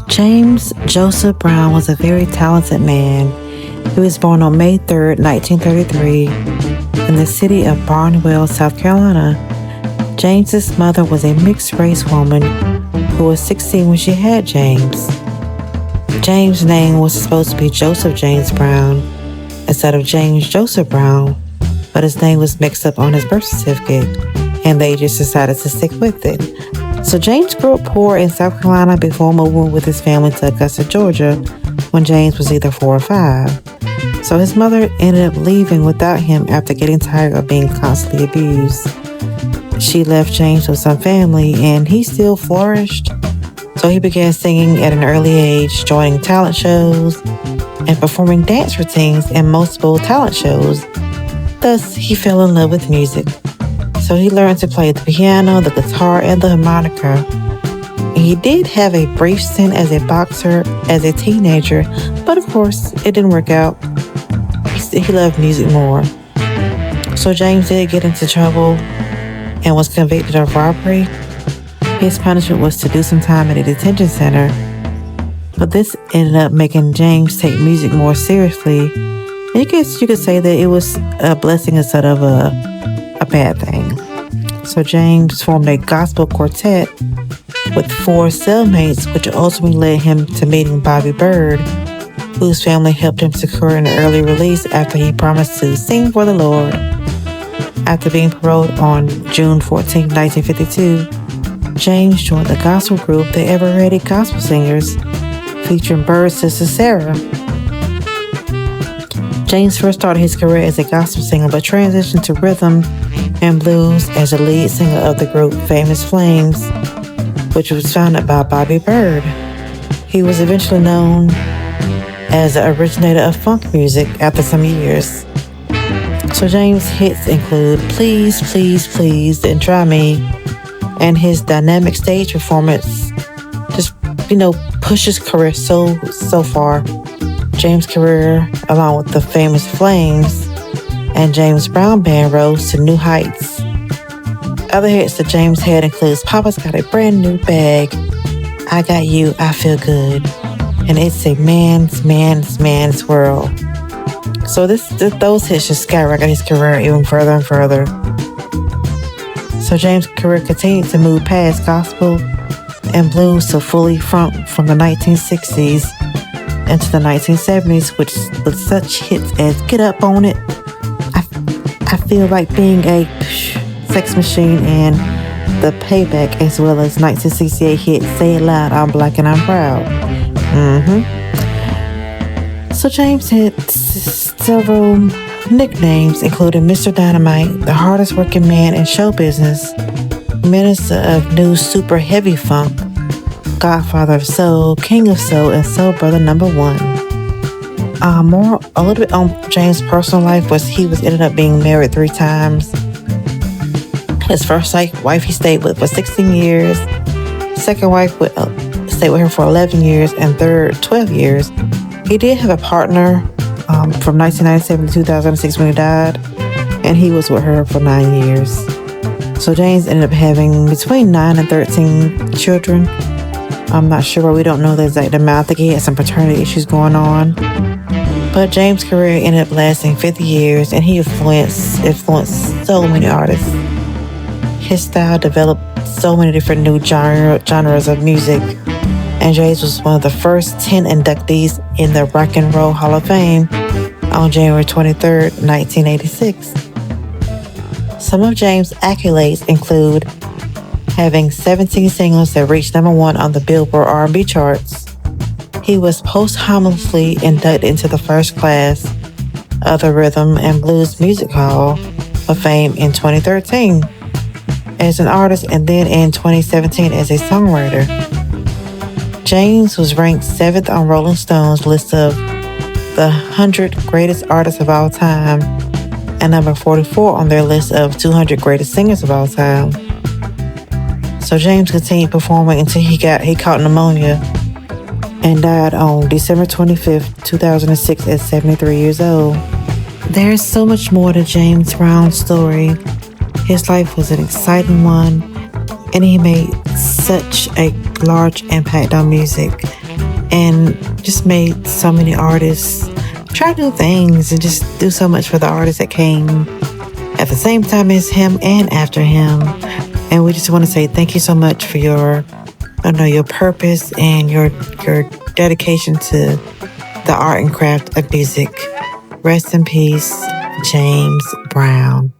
James Joseph Brown was a very talented man. He was born on May 3rd, 1933, in the city of Barnwell, South Carolina. James's mother was a mixed-race woman who was 16 when she had James. James' name was supposed to be Joseph James Brown instead of James Joseph Brown, but his name was mixed up on his birth certificate, and they just decided to stick with it. So James grew up poor in South Carolina before moving with his family to Augusta, Georgia, when James was either 4 or 5. So his mother ended up leaving without him after getting tired of being constantly abused. She left James with some family, and he still flourished. So he began singing at an early age, joining talent shows and performing dance routines in multiple talent shows. Thus, he fell in love with music. So he learned to play the piano, the guitar, and the harmonica. He did have a brief stint as a boxer as a teenager, but of course, it didn't work out. He loved music more. So James did get into trouble and was convicted of robbery. His punishment was to do some time at a detention center, but this ended up making James take music more seriously. I guess you could say that it was a blessing instead of a bad thing. So James formed a gospel quartet with 4 cellmates, which ultimately led him to meeting Bobby Bird, whose family helped him secure an early release after he promised to sing for the Lord. After being paroled on June 14, 1952, James joined the gospel group, the Ever Ready Gospel Singers, featuring Bird's sister Sarah. James first started his career as a gospel singer, but transitioned to rhythm and blues as the lead singer of the group Famous Flames, which was founded by Bobby Bird. He was eventually known as the originator of funk music after some years. So James' hits include Please, Please, Please, and Try Me, and his dynamic stage performance just, pushed his career so far. James' career, along with the Famous Flames and James Brown Band, rose to new heights. Other hits that James had includes Papa's Got a Brand New Bag, I Got You, I Feel Good, and It's a Man's World. So those hits just skyrocketed his career even further and further. So James' career continued to move past gospel and blues to fully funk from the 1960s into the 1970s, with such hits as Get Up On It, I Feel Like Being a Sex Machine, and The Payback, as well as 1968 hit Say It Loud, I'm Black and I'm Proud. So James had several nicknames, including Mr. Dynamite, the hardest working man in show business, Minister of New Super Heavy Funk, Godfather of Soul, King of Soul, and Soul Brother #1. A little bit on James' personal life was he ended up being married 3 times. His first wife he stayed with for 16 years. Second wife stayed with her for 11 years, and third 12 years. He did have a partner from 1997 to 2006 when he died, and he was with her for 9 years. So James ended up having between 9 and 13 children. I'm not sure, we don't know the exact amount. I think he had some paternity issues going on. But James' career ended up lasting 50 years, and he influenced so many artists. His style developed so many different new genres of music, and James was one of the first 10 inductees in the Rock and Roll Hall of Fame on January 23rd, 1986. Some of James' accolades include having 17 singles that reached #1 on the Billboard R&B charts. He was posthumously inducted into the first class of the Rhythm and Blues Music Hall of Fame in 2013 as an artist, and then in 2017 as a songwriter. James was ranked 7th on Rolling Stone's list of the 100 greatest artists of all time, and number 44 on their list of 200 greatest singers of all time. So James continued performing until he caught pneumonia and died on December 25th, 2006 at 73 years old. There's so much more to James Brown's story. His life was an exciting one, and he made such a large impact on music and just made so many artists try new things and just do so much for the artists that came at the same time as him and after him. And we just want to say thank you so much for your purpose and your dedication to the art and craft of music. Rest in peace, James Brown.